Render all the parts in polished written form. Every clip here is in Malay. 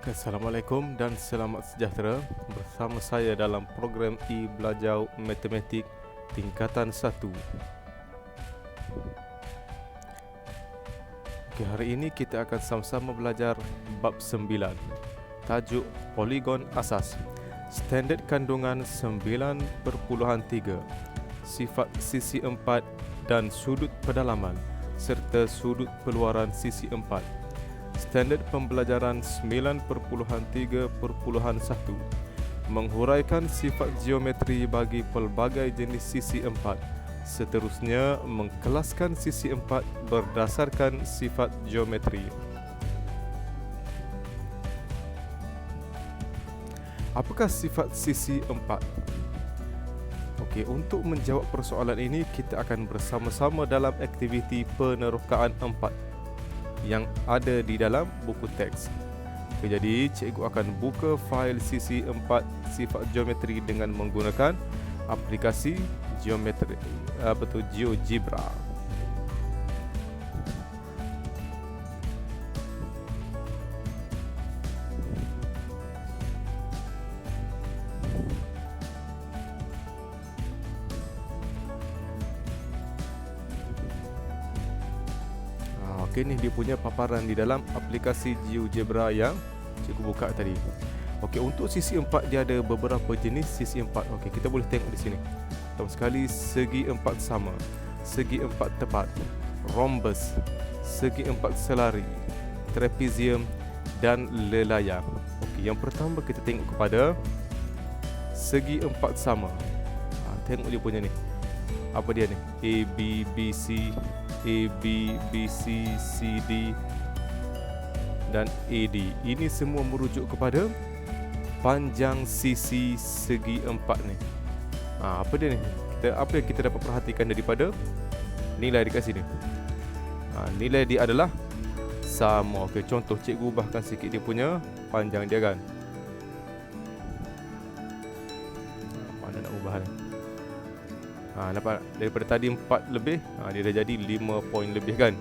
Assalamualaikum dan selamat sejahtera. Bersama saya dalam program Belajar Matematik Tingkatan 1. Hari ini kita akan sama-sama belajar bab 9. Tajuk Poligon Asas. Standard kandungan 9.3. Sifat sisi 4 dan sudut pedalaman serta sudut peluaran sisi 4. Standard pembelajaran 9.3.1 menghuraikan sifat geometri bagi pelbagai jenis sisi 4. Seterusnya, mengkelaskan sisi 4 berdasarkan sifat geometri. Apakah sifat sisi 4? Okey, untuk menjawab persoalan ini, kita akan bersama-sama dalam aktiviti penerokaan 4 yang ada di dalam buku teks. Okay, jadi cikgu akan buka fail sisi 4 sifat geometri dengan menggunakan aplikasi geometri GeoGebra. Okey, ni dia punya paparan di dalam aplikasi GeoGebra yang cikgu buka tadi. Okey, untuk sisi 4 dia ada beberapa jenis sisi 4. Okey, kita boleh tengok di sini. Pertama sekali, segi 4 sama, segi 4 tepat, rhombus, segi 4 selari, trapezium dan lelayar. Okey, yang pertama kita tengok kepada segi 4 sama. Tengok dia punya ni. Apa dia ni? A, B, B, C, A, B, B, C, C, D dan AD. Ini semua merujuk kepada panjang sisi segi 4 ni. Apa dia ni? Apa yang kita dapat perhatikan daripada nilai dekat sini? Nilai dia adalah sama. Okey, contoh cikgu ubahkan sikit dia punya panjang dia kan. Mana nak ubah ni? Nampak daripada tadi 4 lebih, dia dah jadi 5 poin lebih kan.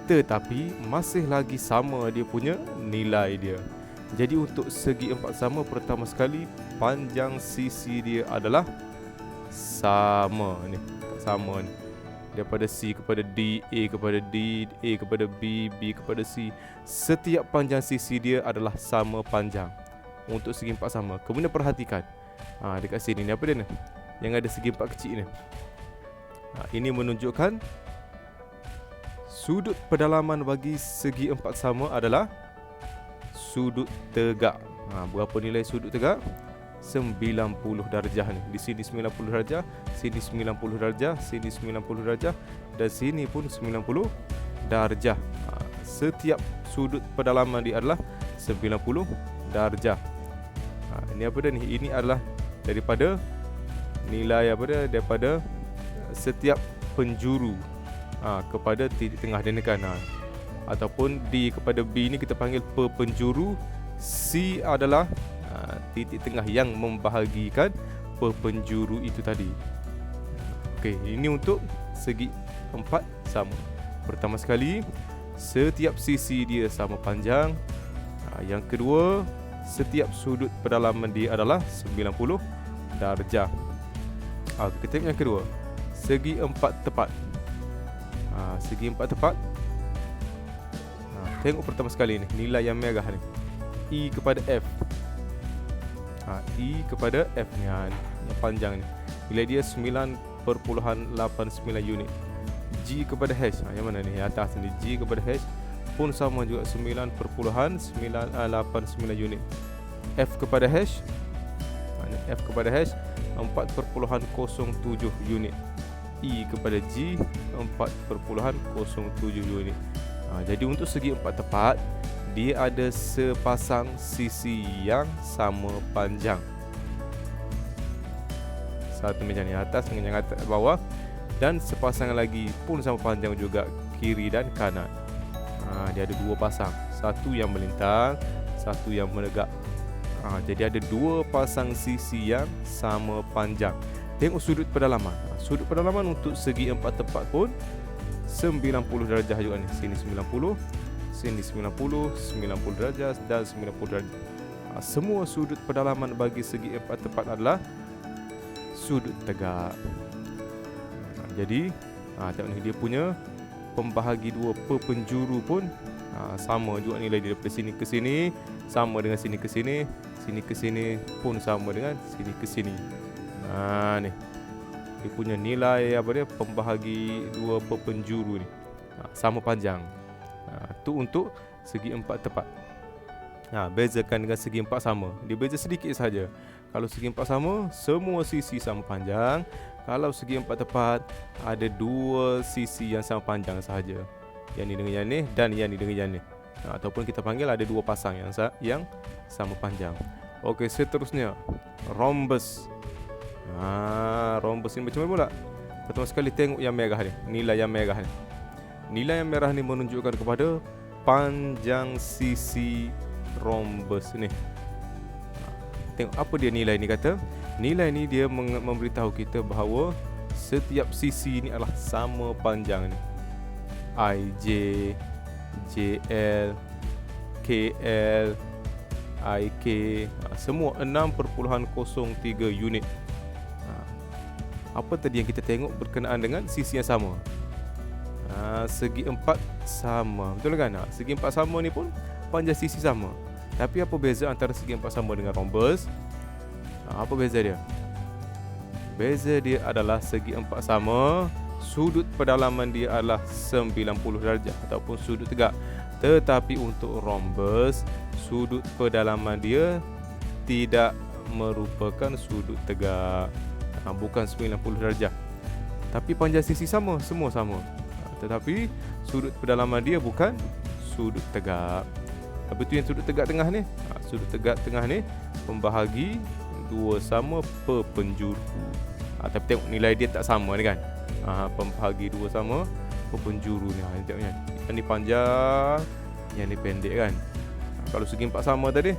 Tetapi masih lagi sama dia punya nilai dia. Jadi untuk segi 4 sama, pertama sekali panjang sisi dia adalah sama ni. Sama ni. Daripada C kepada D, A kepada D, A kepada B, B kepada C. Setiap panjang sisi dia adalah sama panjang. Untuk segi 4 sama. Kemudian perhatikan. Dekat sini ni apa dia ni? Yang ada segi 4 kecil ni. Ini menunjukkan sudut pedalaman bagi segi 4 sama adalah sudut tegak. Berapa nilai sudut tegak? 90 darjah ni. Di sini 90 darjah, sini 90 darjah, sini 90 darjah dan sini pun 90 darjah. Setiap sudut pedalaman dia adalah 90 darjah. Ini apa dia ni? Ini adalah daripada nilai apa dia, daripada setiap penjuru kepada titik tengah dia ni kan. Ataupun D kepada B ni kita panggil perpenjuru. C adalah titik tengah yang membahagikan perpenjuru itu tadi. Okey, ini untuk segi 4 sama. Pertama sekali, setiap sisi dia sama panjang. Yang kedua, setiap sudut pedalaman dia adalah 90 darjah. Kita tengok yang kedua, segi 4 tepat. Segi 4 tepat. Tengok pertama sekali ni, nilai yang merah ni, E kepada F. E kepada F ni, yang panjang ni, nilai dia 9.89 unit. G kepada H, yang mana ni, yang atas ni, G kepada H pun sama juga 9.989 unit. F kepada H, F kepada H 4.07 unit. E kepada G 4.07 unit. Jadi untuk segi 4 tepat, dia ada sepasang sisi yang sama panjang. Satu macam ni atas dengan yang atas bawah, dan sepasang lagi pun sama panjang juga kiri dan kanan. Dia ada dua pasang, satu yang melintang, satu yang menegak. Jadi ada dua pasang sisi yang sama panjang. Tengok sudut pedalaman. Sudut pedalaman untuk segi 4 tepat pun 90 darjah juga ni. Sini 90, sini 90, 90 darjah dan 90 darjah. Semua sudut pedalaman bagi segi empat tepat adalah sudut tegak. Jadi tengok ni, dia punya pembahagi dua penjuru pun sama juga nilai dia, daripada sini ke sini sama dengan sini ke sini, sini ke sini pun sama dengan sini ke sini. Ni dia punya nilai pembahagi dua penjuru ni sama panjang. Tu untuk segi empat tepat. Bezakan dengan segi empat sama, dia beza sedikit saja. Kalau segi empat sama, semua sisi sama panjang. Kalau segi empat tepat, ada dua sisi yang sama panjang sahaja, yang ni dengan yang ni dan yang ni dengan yang ni. Ataupun kita panggil ada dua pasang yang sama panjang. Okey, seterusnya rhombus. Rhombus ni macam mana pula? Pertama sekali tengok yang merah ni, nilai yang merah ni. Nilai yang merah ni menunjukkan kepada panjang sisi rhombus ni. Tengok apa dia nilai ni kata. Nilai ni dia memberitahu kita bahawa setiap sisi ni adalah sama panjang ni. IJ, JL, KL, IK, semua 6.03 unit. Apa tadi yang kita tengok berkenaan dengan sisi yang sama? Segi empat sama, betul kan? Segi empat sama ni pun panjang sisi sama. Tapi apa beza antara segi empat sama dengan rhombus? Apa beza dia? Beza dia adalah segi empat sama, sudut pedalaman dia adalah 90 darjah ataupun sudut tegak. Tetapi untuk rhombus, sudut pedalaman dia tidak merupakan sudut tegak, bukan 90 darjah. Tapi panjang sisi sama, semua sama. Tetapi sudut pedalaman dia bukan sudut tegak. Apa tu yang sudut tegak tengah ni? Sudut tegak tengah ni pembahagi dua sama penjuru. Tapi tengok nilai dia tak sama ni kan. Pembahagi dua sama penjuru ni. Tengok ni. Yang ni panjang, yang ni pendek kan. Kalau segi empat sama tadi,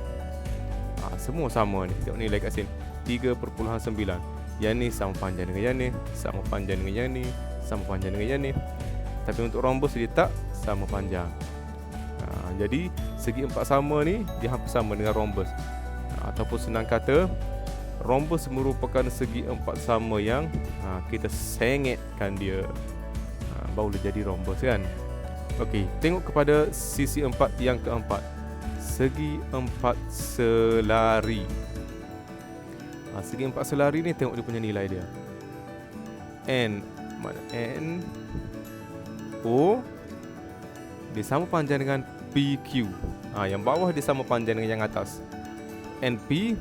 semua sama ni. Tengok nilai kat sini 3.9. Yang ni sama panjang dengan yang ni, sama panjang dengan yang ni, sama panjang dengan yang ni. Tapi untuk rhombus dia tak sama panjang. Jadi segi empat sama ni dia hampir sama dengan rhombus. Ataupun senang kata, rhombus merupakan segi empat sama yang kita sengetkan dia, barulah jadi rhombus kan. Okey, tengok kepada sisi empat yang keempat, segi empat selari. Segi empat selari ni tengok dia punya nilai dia. N, mana N, O, dia sama panjang dengan PQ. Yang bawah dia sama panjang dengan yang atas. NP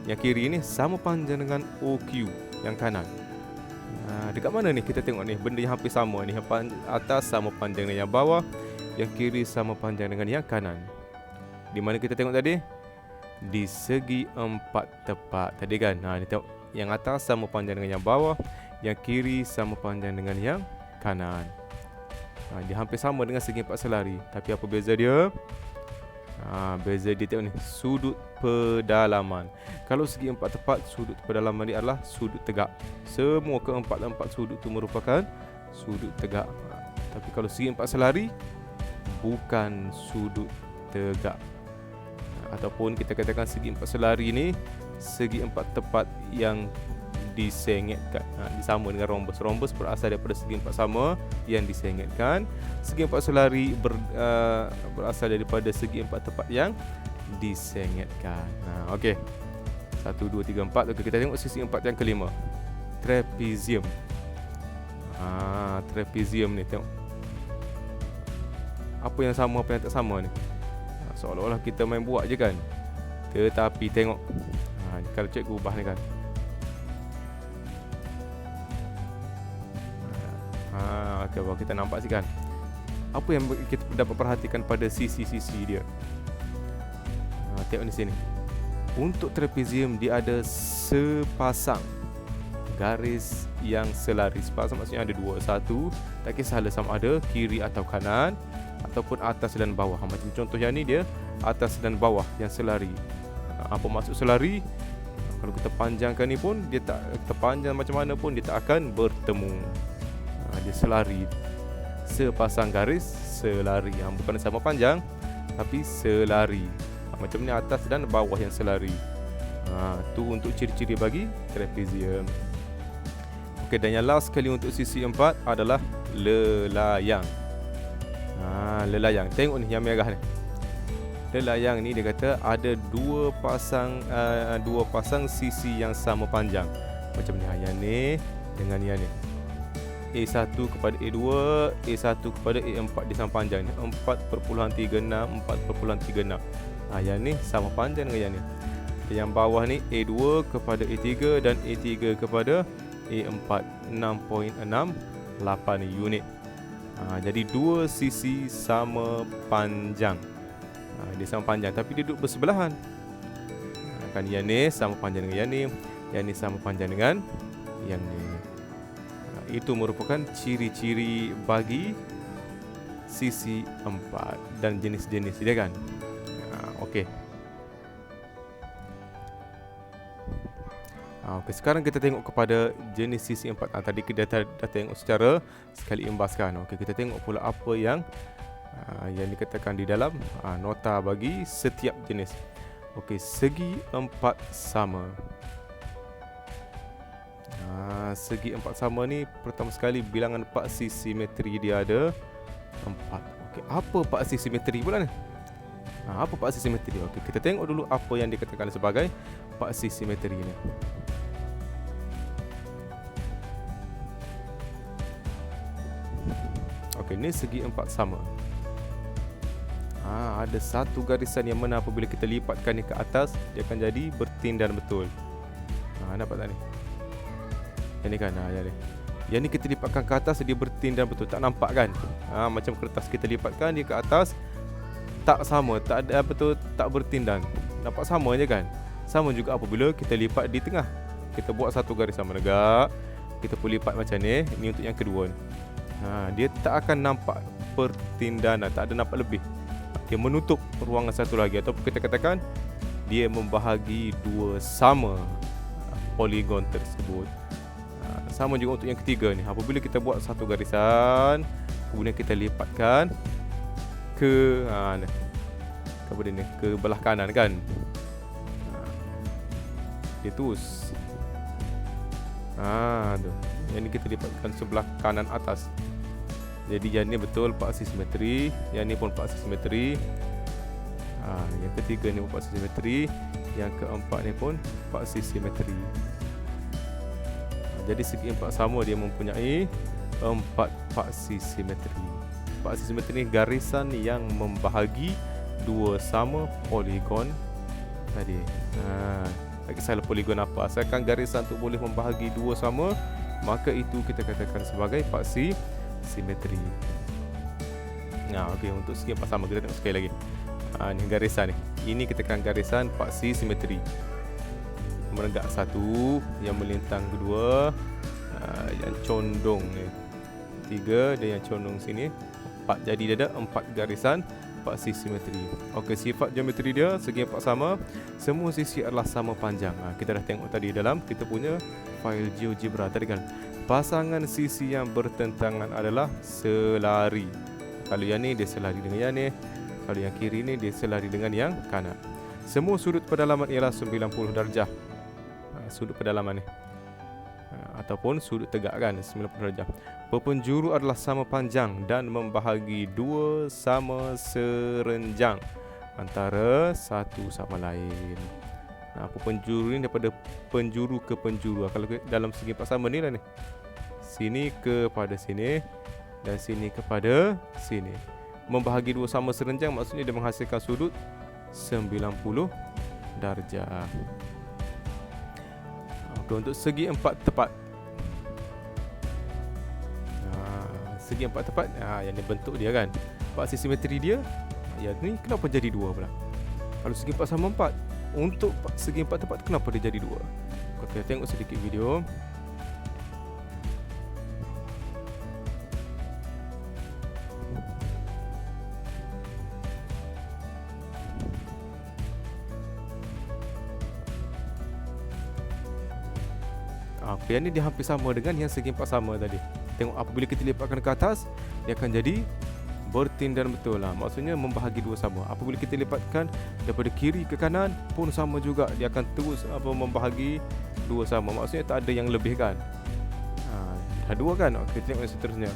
yang kiri ni sama panjang dengan OQ yang kanan. Dekat mana ni kita tengok ni, benda yang hampir sama ni. Yang atas sama panjang dengan yang bawah, yang kiri sama panjang dengan yang kanan. Di mana kita tengok tadi? Di segi empat tepat tadi kan. Ni tengok, yang atas sama panjang dengan yang bawah, yang kiri sama panjang dengan yang kanan. Dia hampir sama dengan segi empat selari. Tapi apa beza dia? Beza dia tengok ni, sudut pedalaman. Kalau segi empat tepat, sudut pedalaman dia adalah sudut tegak. Semua keempat-empat sudut tu merupakan sudut tegak. Tapi kalau segi empat selari, bukan sudut tegak. Ataupun kita katakan segi empat selari ni segi empat tepat yang disengetkan. Sama dengan rhombus. Rhombus berasal daripada segi empat sama yang disengetkan. Segi empat selari berasal daripada segi empat tepat yang disengetkan. Okey. 1, 2, 3, 4. Okey, kita tengok sisi empat yang kelima. Trapezium. Trapezium ni tengok. Apa yang sama, apa yang tak sama ni? Seolah-olah kita main buat je kan. Tetapi tengok. Kalau cikgu ubah ni kan. Kalau kita nampak sih kan, apa yang kita dapat perhatikan pada sisi-sisi dia. Tengok di sini. Untuk trapezium dia ada sepasang garis yang selari. Sepasang maksudnya ada dua. Satu, tak kisahlah sama ada kiri atau kanan ataupun atas dan bawah. Macam contoh yang ni dia atas dan bawah yang selari. Apa maksud selari? Kalau kita panjangkan ni pun dia tak, kita panjang macam mana pun dia tak akan bertemu. Dia selari. Sepasang garis selari. Bukan sama panjang, tapi selari. Macam ni atas dan bawah yang selari. Tu untuk ciri-ciri bagi trapezium. Okey, dan yang last sekali untuk sisi 4 adalah lelayang. Lelayang. Tengok ni yang merah ni. Lelayang ni dia kata ada dua pasang sisi yang sama panjang. Macam ni. Yang ni dengan yang ni. A1 kepada A2, A1 kepada A4 dia sama panjang ni. 4.36, 4.36. Yang ni sama panjang dengan yang ni. Yang bawah ni A2 kepada A3 dan A3 kepada A4, 6.68 unit. Jadi dua sisi sama panjang. Dia sama panjang tapi dia duduk bersebelahan. Kan yang ni sama panjang dengan yang ni sama panjang dengan yang ni. Itu merupakan ciri-ciri bagi sisi 4 dan jenis-jenis dia kan. Okey. Okey, sekarang kita tengok kepada jenis sisi 4. Tadi kita dah tengok secara sekali imbaskan. Okey, kita tengok pula apa yang dikatakan di dalam nota bagi setiap jenis. Okey, segi 4 sama. Segi 4 sama ni pertama sekali bilangan paksi simetri dia ada 4. Okey, apa paksi simetri pula ni? Apa paksi simetri? Okey, kita tengok dulu apa yang dikatakan sebagai paksi simetri ni. Okey, ni segi 4 sama. Ada satu garisan yang mana apabila kita lipatkan ni ke atas, dia akan jadi bertindan betul. Nampak tak ni? Yang ni kan, yang ni. Yang ni kita lipatkan ke atas, dia bertindan betul. Tak nampak kan? Macam kertas kita lipatkan dia ke atas, tak sama, tak ada betul, tak bertindan. Nampak sama je kan? Sama juga apabila kita lipat di tengah. Kita buat satu garisan menegak, kita pun lipat macam ni. Ni untuk yang kedua ni. Dia tak akan nampak pertindanan, tak ada nampak lebih. Dia menutup ruangan satu lagi, ataupun kita katakan dia membahagi dua sama poligon tersebut. Sama juga untuk yang ketiga ni. Apabila kita buat satu garisan, kemudian kita lipatkan ke ke belah kanan kan. Dia terus. Tu. Yang ni kita lipatkan sebelah kanan atas. Jadi yang ni betul paksi simetri, yang ni pun paksi simetri. Yang ketiga ni pun paksi simetri, yang keempat ni pun paksi simetri. Jadi segi 4 sama dia mempunyai 4 paksi simetri. Paksi simetri ni garisan yang membahagi dua sama poligon tadi. Tak kisahlah poligon apa, asalkan garisan tu boleh membahagi dua sama, maka itu kita katakan sebagai paksi simetri. Okey, untuk segi 4 sama kita tengok sekali lagi. Ni garisan ni. Ini kita katakan garisan paksi simetri. Menegak satu, yang melintang kedua, yang condong ni 3, dan yang condong sini 4. Jadi dia ada 4 garisan paksi simetri. Okey, sifat geometri dia segi 4 sama, semua sisi adalah sama panjang. Kita dah tengok tadi dalam kita punya file GeoGebra tadi kan. Pasangan sisi yang bertentangan adalah selari. Kalau yang ni dia selari dengan yang ni, kalau yang kiri ni dia selari dengan yang kanan. Semua sudut pedalaman ialah 90 darjah. Sudut pedalaman ni, ataupun sudut tegak kan, 90 darjah. Perpenjuru adalah sama panjang dan membahagi dua sama serenjang antara satu sama lain. Perpenjuru ni daripada penjuru ke penjuru. Kalau dalam segi 4 sama ni lah ni, sini kepada sini dan sini kepada sini. Membahagi dua sama serenjang maksudnya dia menghasilkan sudut 90 darjah. Okey, untuk segi 4 tepat. Segi 4 tepat, yang ni bentuk dia kan. Paksi simetri dia, yang ni kenapa jadi 2 pula? Kalau segi 4 sama 4, untuk segi 4 tepat kenapa dia jadi 2? Kita tengok sedikit video. Yang ni dia hampir sama dengan yang segi 4 sama tadi. Tengok apabila kita lipatkan ke atas, dia akan jadi bertindan betul lah. Maksudnya membahagi dua sama. Apabila kita lipatkan daripada kiri ke kanan pun sama juga, dia akan terus membahagi dua sama. Maksudnya tak ada yang lebih kan. Dah dua kan. Kita tengok yang seterusnya.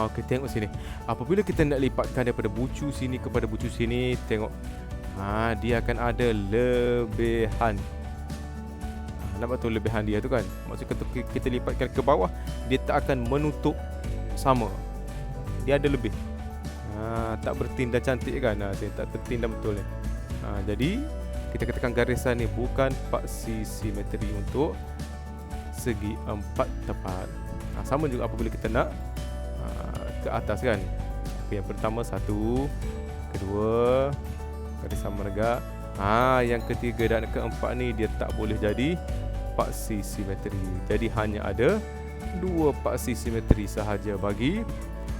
Okey, tengok sini. Apabila kita nak lipatkan daripada bucu sini kepada bucu sini, tengok. Dia akan ada lebihan. Nampak tu lebihan dia tu kan. Maksudnya kita lipatkan ke bawah, dia tak akan menutup sama. Dia ada lebih. Tak bertindak cantik kan. Tak bertindak betul ni. Jadi kita katakan garisan ni bukan paksi simetri untuk segi empat tepat. Sama juga apabila kita nak ke atas kan. Yang pertama satu, kedua garisan menegak. Yang ketiga dan keempat ni dia tak boleh jadi paksi simetri. Jadi hanya ada dua paksi simetri sahaja bagi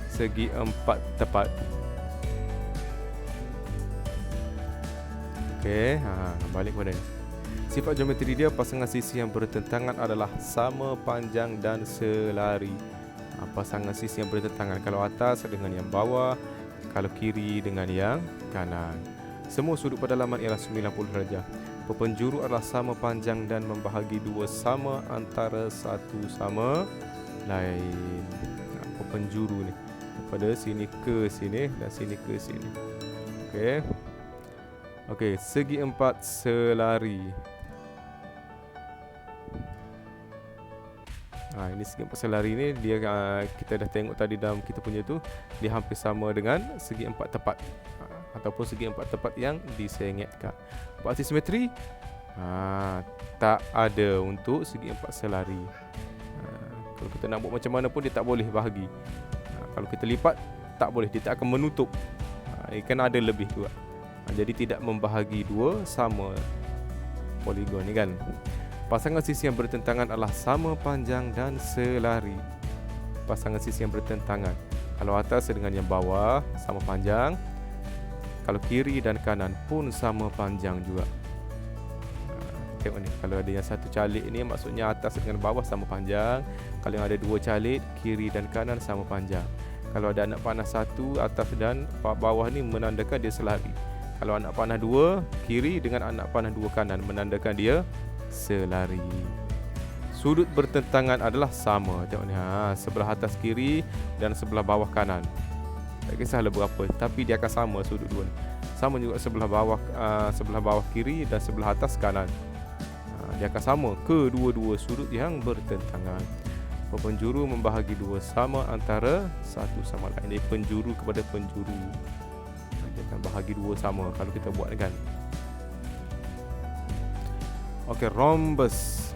segi empat tepat. Okey, balik kepada ni. Sifat geometri dia, pasangan sisi yang bertentangan adalah sama panjang dan selari. Pasangan sisi yang bertentangan, kalau atas dengan yang bawah, kalau kiri dengan yang kanan. Semua sudut pedalaman ialah 90 darjah. Penjuru adalah sama panjang dan membahagi dua sama antara satu sama lain. Penjuru ni daripada sini ke sini dan sini ke sini. Okey, segi empat selari. Ini segi empat selari ni dia kita dah tengok tadi dalam kita punya tu, dia hampir sama dengan segi empat tepat. Ataupun segi empat tepat yang disengetkan. Paksi simetri tak ada untuk segi empat selari. Kalau kita nak buat macam mana pun dia tak boleh bahagi. Kalau kita lipat tak boleh, dia tak akan menutup. Kan ada lebih juga. Jadi tidak membahagi dua sama poligon ni kan. Pasangan sisi yang bertentangan adalah sama panjang dan selari. Pasangan sisi yang bertentangan, kalau atas dengan yang bawah sama panjang, kalau kiri dan kanan pun sama panjang juga. Tengok ni, kalau ada yang satu calik ni maksudnya atas dengan bawah sama panjang. Kalau yang ada dua calik, kiri dan kanan sama panjang. Kalau ada anak panah satu, atas dan bawah ni menandakan dia selari. Kalau anak panah dua, kiri dengan anak panah dua kanan menandakan dia selari. Sudut bertentangan adalah sama. Tengok ni, sebelah atas kiri dan sebelah bawah kanan. Tak kisahlah berapa, tapi dia akan sama sudut dua ni. Sama juga sebelah bawah kiri dan sebelah atas kanan. Dia akan sama kedua-dua sudut yang bertentangan. Penjuru membahagi dua sama antara satu sama lain. Jadi penjuru kepada penjuru, dia akan bahagi dua sama kalau kita buat kan. Okey, rhombus.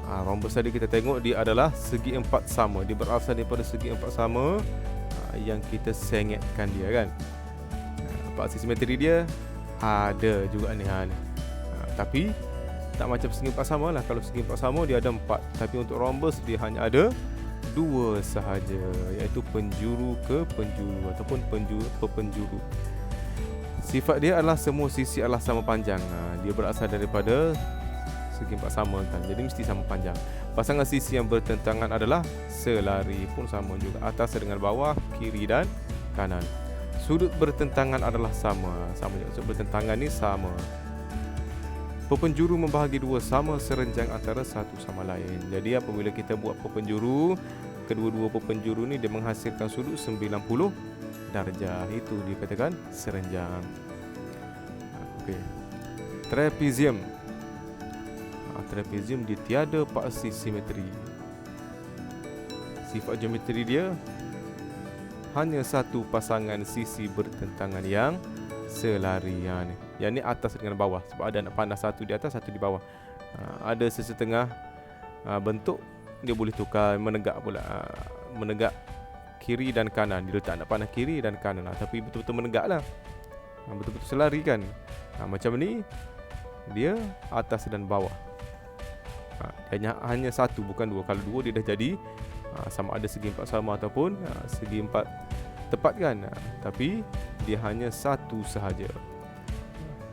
Rhombus tadi kita tengok dia adalah segi empat sama. Dia berasal daripada segi empat sama yang kita sengetkan dia kan. Paksi simetri dia ada juga ni. Tapi tak macam segi empat sama lah. Kalau segi empat sama dia ada empat, tapi untuk rhombus dia hanya ada dua sahaja, iaitu penjuru ke penjuru ataupun penjuru ke penjuru. Sifat dia adalah semua sisi adalah sama panjang. Dia berasal daripada segi empat sama kan, jadi mesti sama panjang. Pasangan sisi yang bertentangan adalah selari, pun sama juga, atas dengan bawah, kiri dan kanan. Sudut bertentangan adalah sama juga. Sudut bertentangan ni sama. Penjuru membahagi dua sama serenjang antara satu sama lain. Jadi apabila kita buat penjuru, kedua-dua penjuru ni dia menghasilkan sudut 90 darjah. Itu dikatakan serenjang. Okey. Trapezium. Trapezium dia tiada paksi simetri. Sifat geometri dia hanya satu pasangan sisi bertentangan yang selari. Yang ni atas dengan bawah, sebab ada anak panah satu di atas, satu di bawah. Ada sesetengah bentuk dia boleh tukar, menegak pula, menegak kiri dan kanan. Dia letak anak panah kiri dan kanan, tapi betul-betul menegak lah, betul-betul selari kan. Macam ni dia atas dan bawah. Dia hanya satu, bukan dua. Kalau dua dia dah jadi sama ada segi empat sama ataupun segi empat tepat kan. Tapi dia hanya satu sahaja,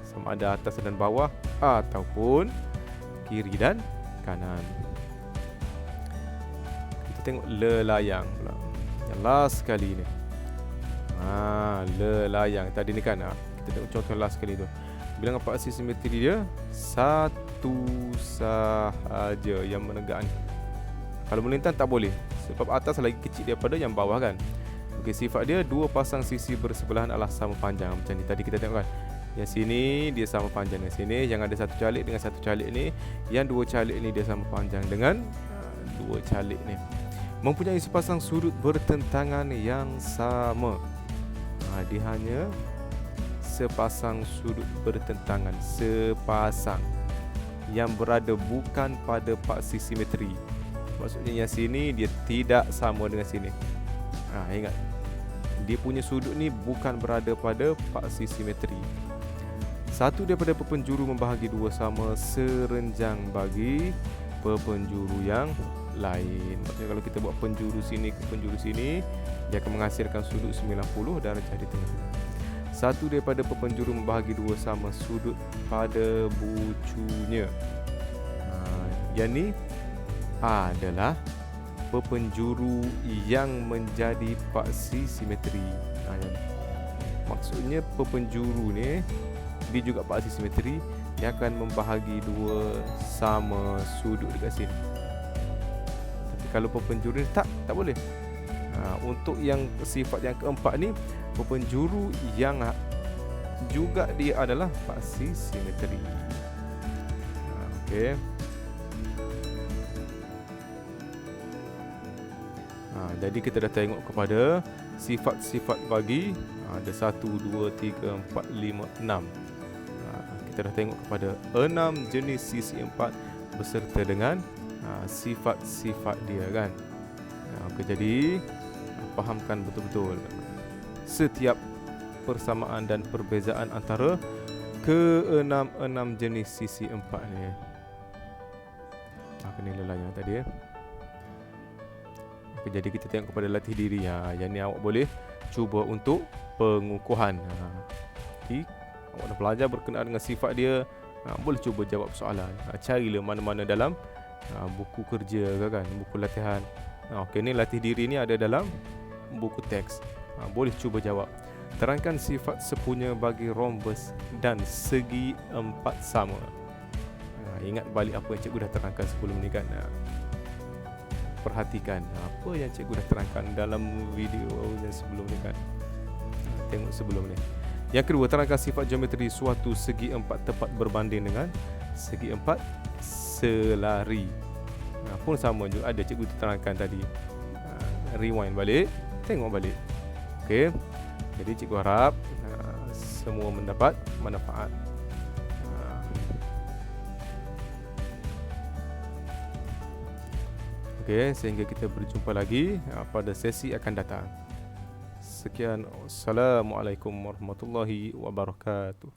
sama ada atas dan bawah ataupun kiri dan kanan. Kita tengok lelayang pula. Yang last sekali ni. Lelayang. Tadi ni kan kita tengok contoh last sekali tu. Bilangan paksi simetri dia satu sahaja yang menegak ni. Kalau melintang tak boleh, sebab atas lagi kecil daripada yang bawah kan. Okey, sifat dia dua pasang sisi bersebelahan adalah sama panjang. Macam ni tadi kita tengok kan. Yang sini dia sama panjang dengan sini. Yang ada satu calik dengan satu calik ni. Yang dua calik ni dia sama panjang dengan dua calik ni. Mempunyai sepasang sudut bertentangan yang sama. Dia hanya sepasang sudut bertentangan. Sepasang yang berada bukan pada paksi simetri. Maksudnya yang sini dia tidak sama dengan sini. Ingat, dia punya sudut ni bukan berada pada paksi simetri. Satu daripada pepenjuru membahagi dua sama serenjang bagi pepenjuru yang lain. Maksudnya kalau kita buat penjuru sini ke penjuru sini, dia akan menghasilkan sudut 90 darjah di tengah. Satu daripada pepenjuru membahagi dua sama sudut pada bucunya. Yang ni adalah pepenjuru yang menjadi paksi simetri. Maksudnya pepenjuru ni dia juga paksi simetri. Dia akan membahagi dua sama sudut dekat sini. Tapi kalau pepenjuru ni tak boleh. Untuk yang sifat yang keempat ni, pepenjuru yang juga dia adalah paksi simetri. Okey. Jadi kita dah tengok kepada sifat-sifat bagi ada 1, 2, 3, 4, 5, 6. Kita dah tengok kepada 6 jenis sisi empat beserta dengan sifat-sifat dia kan. Okey, jadi fahamkan betul-betul setiap persamaan dan perbezaan antara ke-6 jenis sisi empat ni. Kena lelayang tadi ya. Okay, jadi kita tengok kepada latih diri. Yang ni awak boleh cuba untuk pengukuhan. Okay, awak dah belajar berkenaan dengan sifat dia, boleh cuba jawab soalan. Carilah mana-mana dalam buku kerja kan, buku latihan. Okey, ni latih diri ni ada dalam buku teks. Boleh cuba jawab. Terangkan sifat sepunya bagi rhombus dan segi empat sama. Ingat balik apa yang cikgu dah terangkan sebelum ni kan. Perhatikan apa yang cikgu dah terangkan dalam video yang sebelum ni kan. Tengok sebelum ni. Yang kedua, terangkan sifat geometri suatu segi empat tepat berbanding dengan segi empat selari. Pun sama juga ada cikgu terangkan tadi. Rewind balik, tengok balik. Okey. Jadi cikgu harap semua mendapat manfaat. Okey, sehingga kita berjumpa lagi pada sesi akan datang. Sekian, Assalamualaikum warahmatullahi wabarakatuh.